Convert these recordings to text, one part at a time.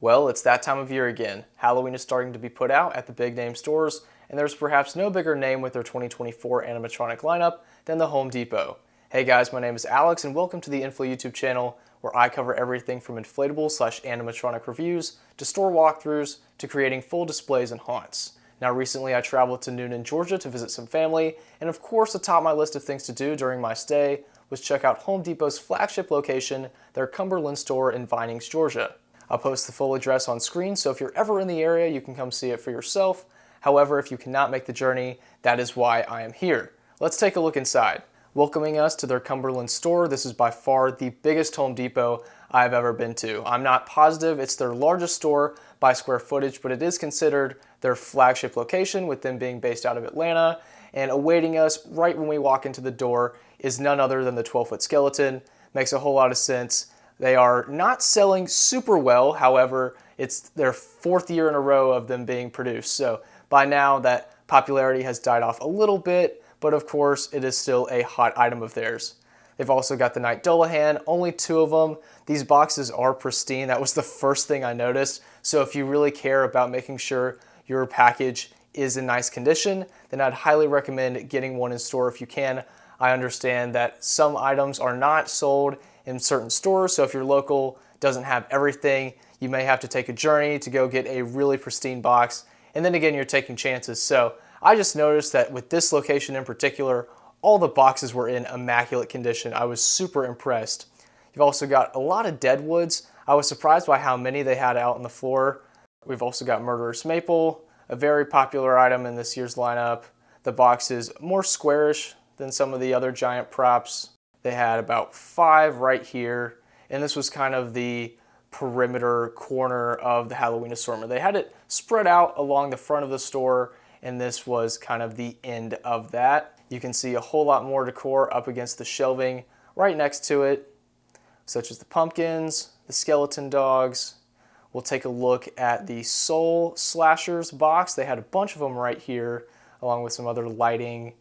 Well, it's that time of year again. Halloween is starting to be put out at the big name stores, and there's perhaps no bigger name with their 2024 animatronic lineup than the Home Depot. Hey guys, my name is Alex, and welcome to the Info YouTube channel, where I cover everything from inflatable/animatronic reviews to store walkthroughs to creating full displays and haunts. Now, recently I traveled to Noonan, Georgia to visit some family, and of course, atop my list of things to do during my stay was check out Home Depot's flagship location, their Cumberland store in Vinings, Georgia. I'll post the full address on screen, so if you're ever in the area, you can come see it for yourself. However, if you cannot make the journey, that is why I am here. Let's take a look inside. Welcoming us to their Cumberland store, this is by far the biggest Home Depot I've ever been to. I'm not positive it's their largest store by square footage, but it is considered their flagship location, with them being based out of Atlanta. And awaiting us right when we walk into the door is none other than the 12-foot skeleton. Makes a whole lot of sense. They are not selling super well, however, it's their fourth year in a row of them being produced. So by now that popularity has died off a little bit, but of course it is still a hot item of theirs. They've also got the Night Dullahan, only 2 of them. These boxes are pristine. That was the first thing I noticed. So if you really care about making sure your package is in nice condition, then I'd highly recommend getting one in store if you can. I understand that some items are not sold in certain stores, so if your local doesn't have everything, you may have to take a journey to go get a really pristine box, and then again, you're taking chances. So I just noticed that with this location in particular, all the boxes were in immaculate condition. I was super impressed. You've also got a lot of dead woods. I was surprised by how many they had out on the floor. We've also got Murderous Maple, a very popular item in this year's lineup. The box is more squarish than some of the other giant props. They had about 5 right here, and this was kind of the perimeter corner of the Halloween assortment. They had it spread out along the front of the store, and this was kind of the end of that. You can see a whole lot more decor up against the shelving right next to it, such as the pumpkins, the skeleton dogs. We'll take a look at the Soul Slashers box. They had a bunch of them right here, along with some other lighting.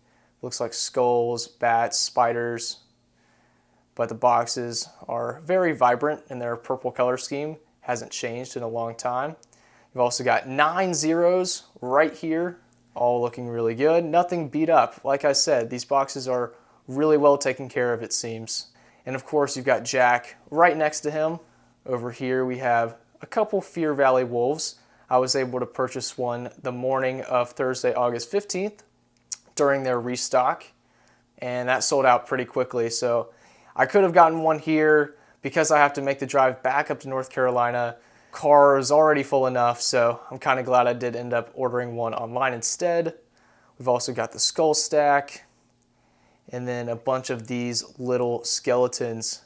Looks like skulls, bats, spiders. But the boxes are very vibrant in their purple color scheme. Hasn't changed in a long time. You've also got 9 zeros right here, all looking really good. Nothing beat up. Like I said, these boxes are really well taken care of, it seems. And of course, you've got Jack right next to him. Over here, we have a couple Fear Valley wolves. I was able to purchase one the morning of Thursday, August 15th during their restock, and that sold out pretty quickly. So I could have gotten one here. Because I have to make the drive back up to North Carolina, car is already full enough, so I'm kind of glad I did end up ordering one online instead. We've also got the skull stack, and then a bunch of these little skeletons,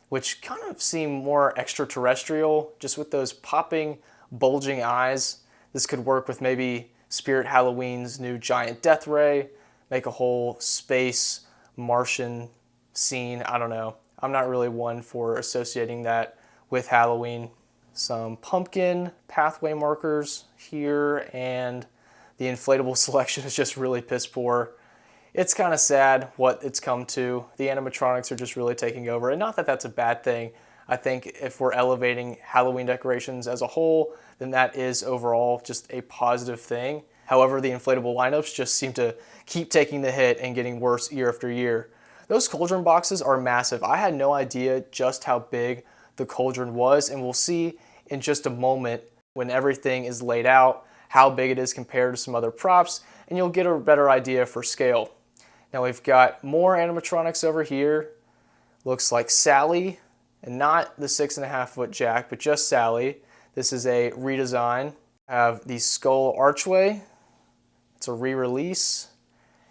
which kind of seem more extraterrestrial, just with those popping, bulging eyes. This could work with maybe Spirit Halloween's new giant death ray, make a whole space Martian scene. I don't know. I'm not really one for associating that with Halloween. Some pumpkin pathway markers here, and the inflatable selection is just really piss poor. It's kind of sad what it's come to. The animatronics are just really taking over, and not that that's a bad thing. I think if we're elevating Halloween decorations as a whole, then that is overall just a positive thing. However, the inflatable lineups just seem to keep taking the hit and getting worse year after year. Those cauldron boxes are massive. I had no idea just how big the cauldron was, and we'll see in just a moment when everything is laid out how big it is compared to some other props, and you'll get a better idea for scale. Now we've got more animatronics over here. Looks like Sally, and not the 6.5-foot Jack, but just Sally. This is a redesign. I have the Skull Archway. It's a re-release,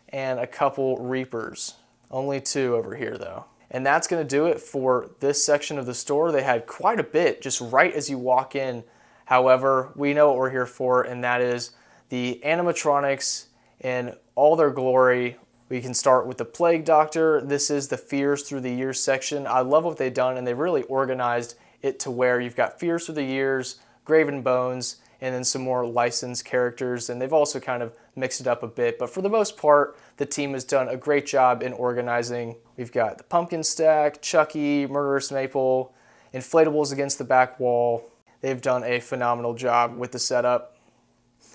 and a couple Reapers. Only 2 over here though. And that's gonna do it for this section of the store. They had quite a bit just right as you walk in. However, we know what we're here for, and that is the animatronics in all their glory. We can start with the Plague Doctor. This is the Fears Through the Years section. I love what they've done, and they really organized it to where you've got Fears Through the Years, Graven Bones, and then some more licensed characters, and they've also kind of mixed it up a bit. But for the most part, the team has done a great job in organizing. We've got the Pumpkin Stack, Chucky, Murderous Maple, inflatables against the back wall. They've done a phenomenal job with the setup.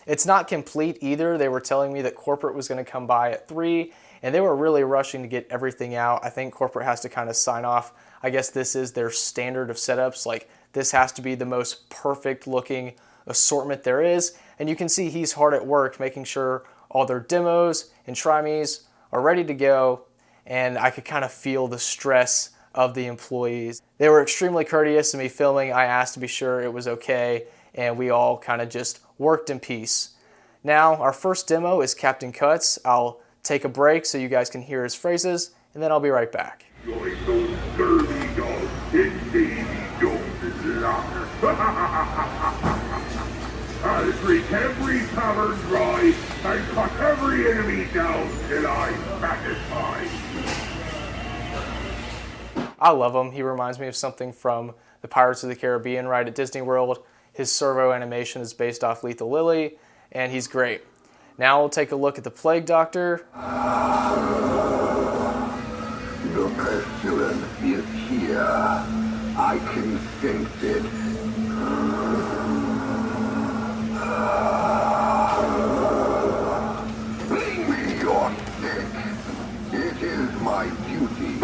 It's not complete either. They were telling me that corporate was going to come by at 3, and they were really rushing to get everything out. I think corporate has to kind of sign off. I guess this is their standard of setups. Like, this has to be the most perfect looking assortment there is. And you can see he's hard at work making sure all their demos and try-me's are ready to go. And I could kind of feel the stress of the employees. They were extremely courteous to me filming. I asked to be sure it was okay, and we all kind of just worked in peace. Now, our first demo is Captain Cuts. I'll take a break so you guys can hear his phrases, and then I'll be right back. You're so dirty, dog. It's Davy Jones's locker. I'll drink every tavern dry and cut every enemy down till I'm satisfied. I love him. He reminds me of something from the Pirates of the Caribbean ride at Disney World. His servo animation is based off Lethal Lily, and he's great. Now we'll take a look at the Plague Doctor. The pestilence is here. I can sense it. Bring me your stick. It is my duty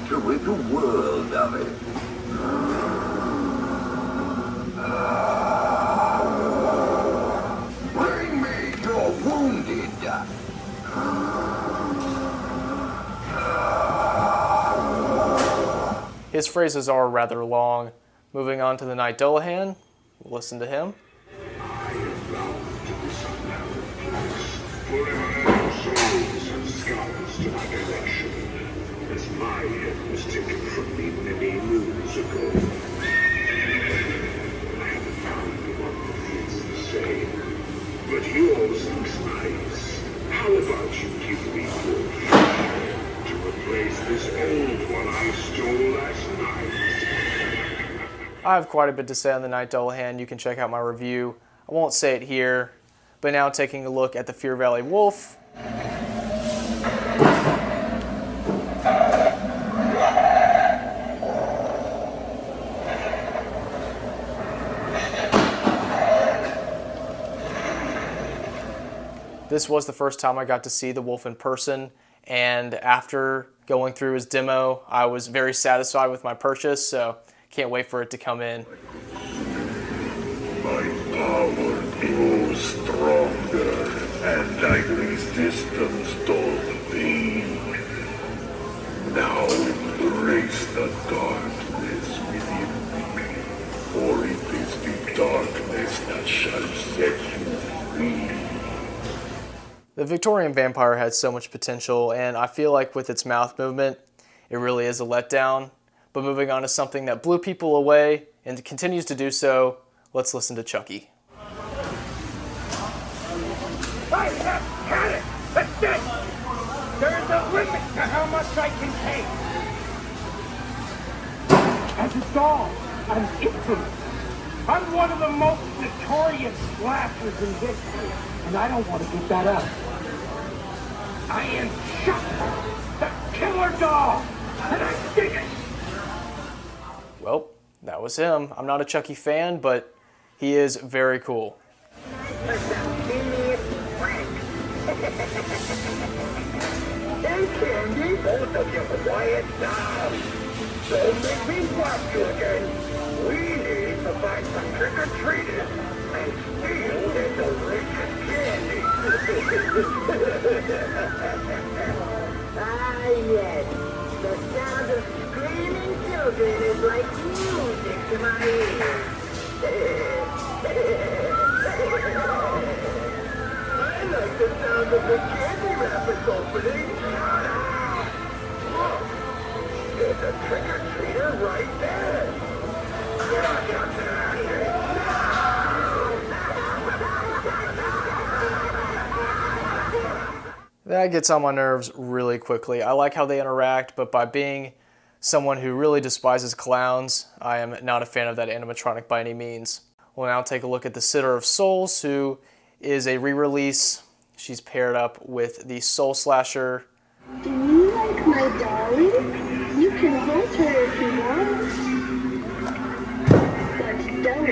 to rid the world of it. Bring me your wounded. His phrases are rather long. Moving on to the Knight Dullahan, we'll listen to him. I am bound to this unhappy place, forever souls and scars to my direction, as my head was taken from me many moons ago. I haven't found one that feels the same, but yours looks nice. How about you give me your future to replace this old one I stole last night? I have quite a bit to say on the Knight Dullahan. You can check out my review. I won't say it here, but now taking a look at the Fear Valley Wolf. This was the first time I got to see the wolf in person, and after going through his demo, I was very satisfied with my purchase, so can't wait for it to come in. My power grows stronger, and I resistance all the pain. Now embrace the darkness within me, for it is the darkness that shall set you free. The Victorian vampire had so much potential, and I feel like with its mouth movement, it really is a letdown. But moving on to something that blew people away and continues to do so, let's listen to Chucky. I have had it! That's it! There is a limit to how much I can take! As a doll, I'm infamous. I'm one of the most notorious slashers in history, and I don't want to give that up. I am Chucky, the killer doll, and I dig it! Well, that was him. I'm not a Chucky fan, but he is very cool. Hey, Candy, both of you quiet down. Don't make me slap you again. We need to find some trick-or-treaters and steal their delicious candy. Ah, yes. The sound of screaming children is like music to my ears. I like the sound of the candy wrappers opening. Look, there's a trick-or-treater right there. That gets on my nerves really quickly. I like how they interact, but by being someone who really despises clowns, I am not a fan of that animatronic by any means. We'll now take a look at the Sitter of Souls, who is a re-release. She's paired up with the Soul Slasher. Do you like my dolly? You can hold her if you want. But don't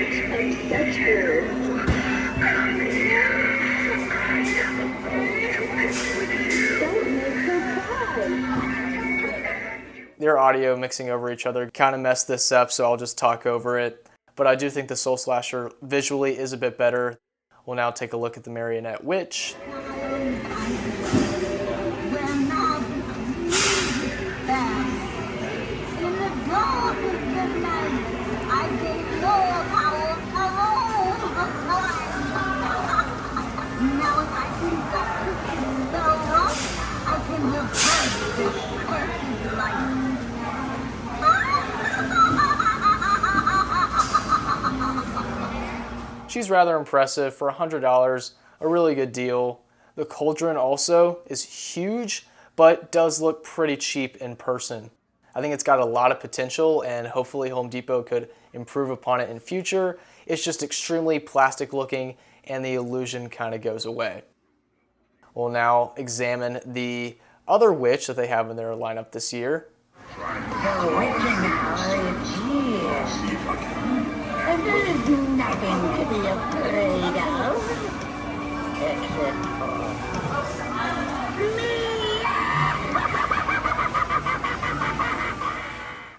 Their audio mixing over each other kind of messed this up, so I'll just talk over it. But I do think the Soul Slasher visually is a bit better. We'll now take a look at the Marionette Witch. She's rather impressive for $100, a really good deal. The cauldron also is huge, but does look pretty cheap in person. I think it's got a lot of potential, and hopefully Home Depot could improve upon it in future. It's just extremely plastic looking, and the illusion kind of goes away. We'll now examine the other witch that they have in their lineup this year. The witching hour is here. And there is nothing to be afraid of, except for me.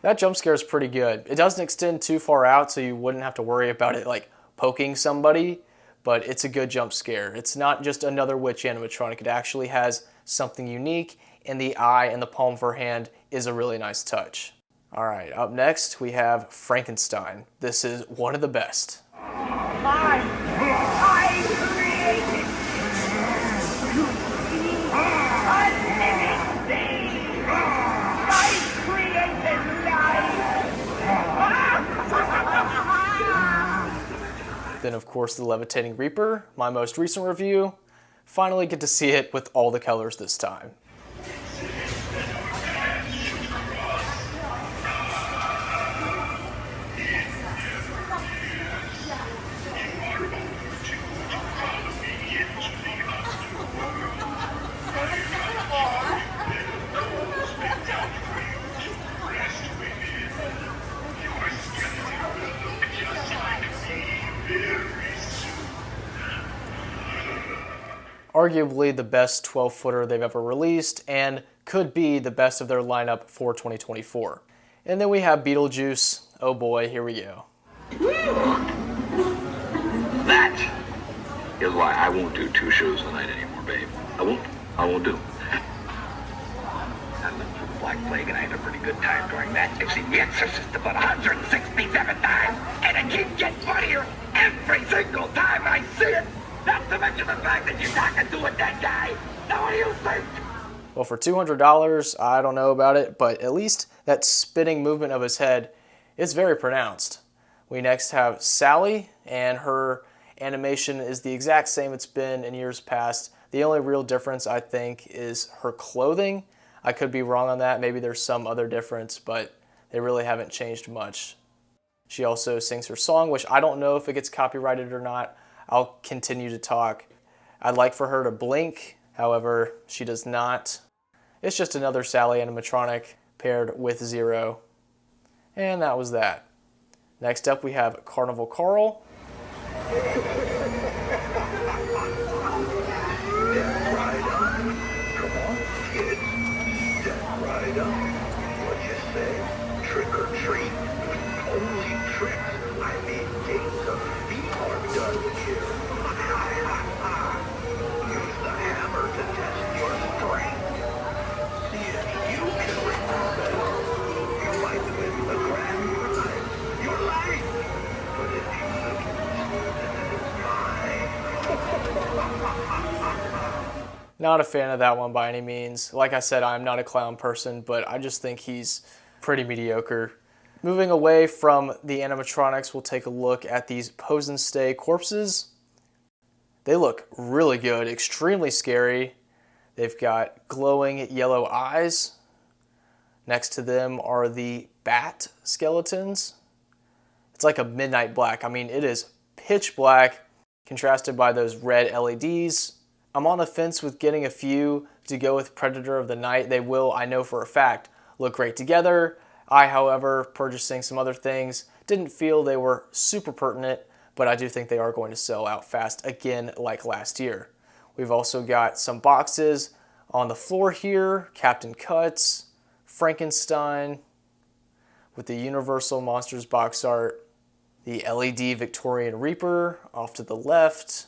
That jump scare is pretty good. It doesn't extend too far out, so you wouldn't have to worry about it like poking somebody, but it's a good jump scare. It's not just another witch animatronic. It actually has something unique, and the eye and the palm of her hand is a really nice touch. All right, up next we have Frankenstein. This is one of the best. I created unlimited things. I created life. Then of course the Levitating Reaper, my most recent review. Finally get to see it with all the colors this time. Arguably the best 12-footer they've ever released, and could be the best of their lineup for 2024. And then we have Beetlejuice. Oh boy, here we go. That is why I won't do 2 shows a night anymore, babe. I won't do. I lived through the Black Plague and I had a pretty good time during that. I've seen The Exorcist about 167 times, and it keeps getting funnier every single time I see it. Not to mention the fact that you're talking to a dead guy. Now what do you think? Well, for $200, I don't know about it, but at least that spinning movement of his head is very pronounced. We next have Sally, and her animation is the exact same it's been in years past. The only real difference, I think, is her clothing. I could be wrong on that. Maybe there's some other difference, but they really haven't changed much. She also sings her song, which I don't know if it gets copyrighted or not. I'll continue to talk. I'd like for her to blink, however, she does not. It's just another Sally animatronic paired with Zero. And that was that. Next up we have Carnival Carl. Trick or treat. Only tricks. I mean, games of feet are done here. Use the hammer to test your strength. See if you can ring the bell. You might win the grand prize, your life. But if you lose, then it's mine. Not a fan of that one by any means. Like I said, I'm not a clown person, but I just think he's pretty mediocre. Moving away from the animatronics, we'll take a look at these pose and stay corpses. They look really good, extremely scary. They've got glowing yellow eyes. Next to them are the bat skeletons. It's like a midnight black. I mean, it is pitch black, contrasted by those red LEDs. I'm on the fence with getting a few to go with Predator of the Night. They will, I know for a fact, look great together. I, however, purchasing some other things, didn't feel they were super pertinent, but I do think they are going to sell out fast again like last year. We've also got some boxes on the floor here, Captain Cuts, Frankenstein, with the Universal Monsters box art, the LED Victorian Reaper off to the left.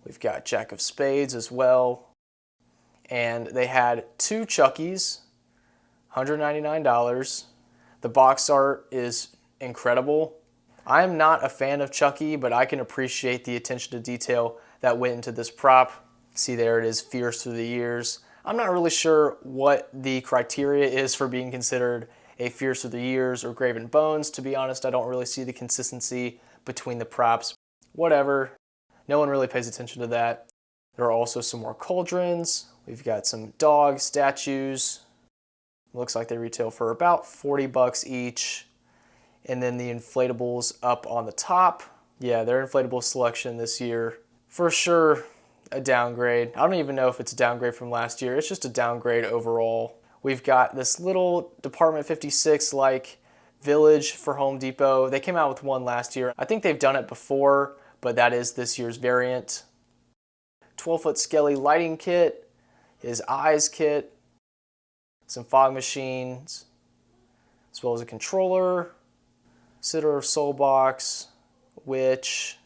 We've got Jack of Spades as well. And they had 2 Chuckies, $199. The box art is incredible. I am not a fan of Chucky, but I can appreciate the attention to detail that went into this prop. See, there it is, Fierce Through the Years. I'm not really sure what the criteria is for being considered a Fierce Through the Years or Graven Bones. To be honest, I don't really see the consistency between the props. Whatever. No one really pays attention to that. There are also some more cauldrons. We've got some dog statues. Looks like they retail for about 40 bucks each. And then the inflatables up on the top. Yeah, their inflatable selection this year, for sure, a downgrade. I don't even know if it's a downgrade from last year. It's just a downgrade overall. We've got this little Department 56-like village for Home Depot. They came out with one last year. I think they've done it before, but that is this year's variant. 12-foot Skelly lighting kit, his eyes kit, some fog machines, as well as a controller, Sitter of Soul box, Witch,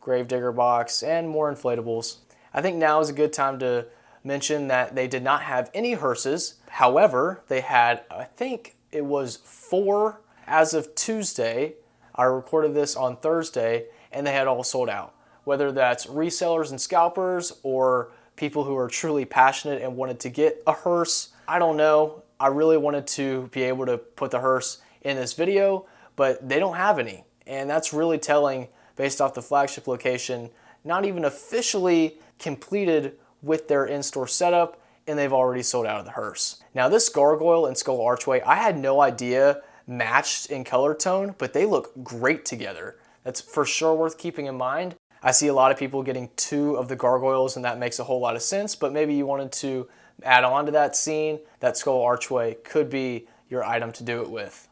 Gravedigger box, and more inflatables. I think now is a good time to mention that they did not have any hearses. However, they had, I think it was 4 as of Tuesday. I recorded this on Thursday, and they had all sold out. Whether that's resellers and scalpers or people who are truly passionate and wanted to get a hearse, I don't know. I really wanted to be able to put the hearse in this video, but they don't have any. And that's really telling based off the Flagship location, not even officially completed with their in-store setup, and they've already sold out of the hearse. Now this gargoyle and skull archway, I had no idea matched in color tone, but they look great together. That's for sure worth keeping in mind. I see a lot of people getting 2 of the gargoyles, and that makes a whole lot of sense, but maybe you wanted to add on to that scene. That skull archway could be your item to do it with.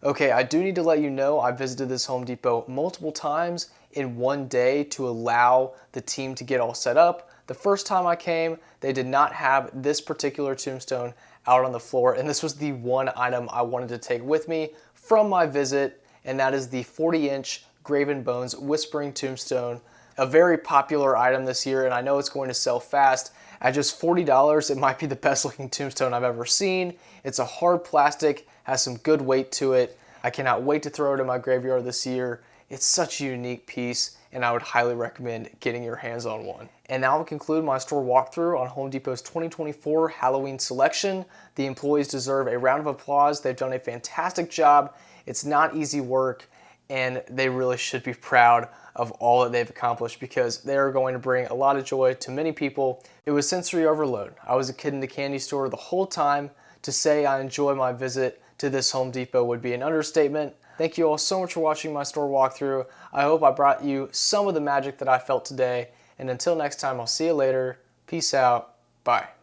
Okay, I do need to let you know I visited this Home Depot multiple times in one day to allow the team to get all set up. The first time I came, they did not have this particular tombstone out on the floor, and this was the one item I wanted to take with me from my visit, and that is the 40-inch Graven Bones Whispering Tombstone. A very popular item this year, and I know it's going to sell fast. At just $40, it might be the best looking tombstone I've ever seen. It's a hard plastic, has some good weight to it. I cannot wait to throw it in my graveyard this year. It's such a unique piece, and I would highly recommend getting your hands on one. And now I'll conclude my store walkthrough on Home Depot's 2024 Halloween selection. The employees deserve a round of applause. They've done a fantastic job. It's not easy work, and they really should be proud of all that they've accomplished because they're going to bring a lot of joy to many people. It was sensory overload. I was a kid in the candy store the whole time. To say I enjoy my visit to this Home Depot would be an understatement. Thank you all so much for watching my store walkthrough. I hope I brought you some of the magic that I felt today. And until next time, I'll see you later. Peace out. Bye.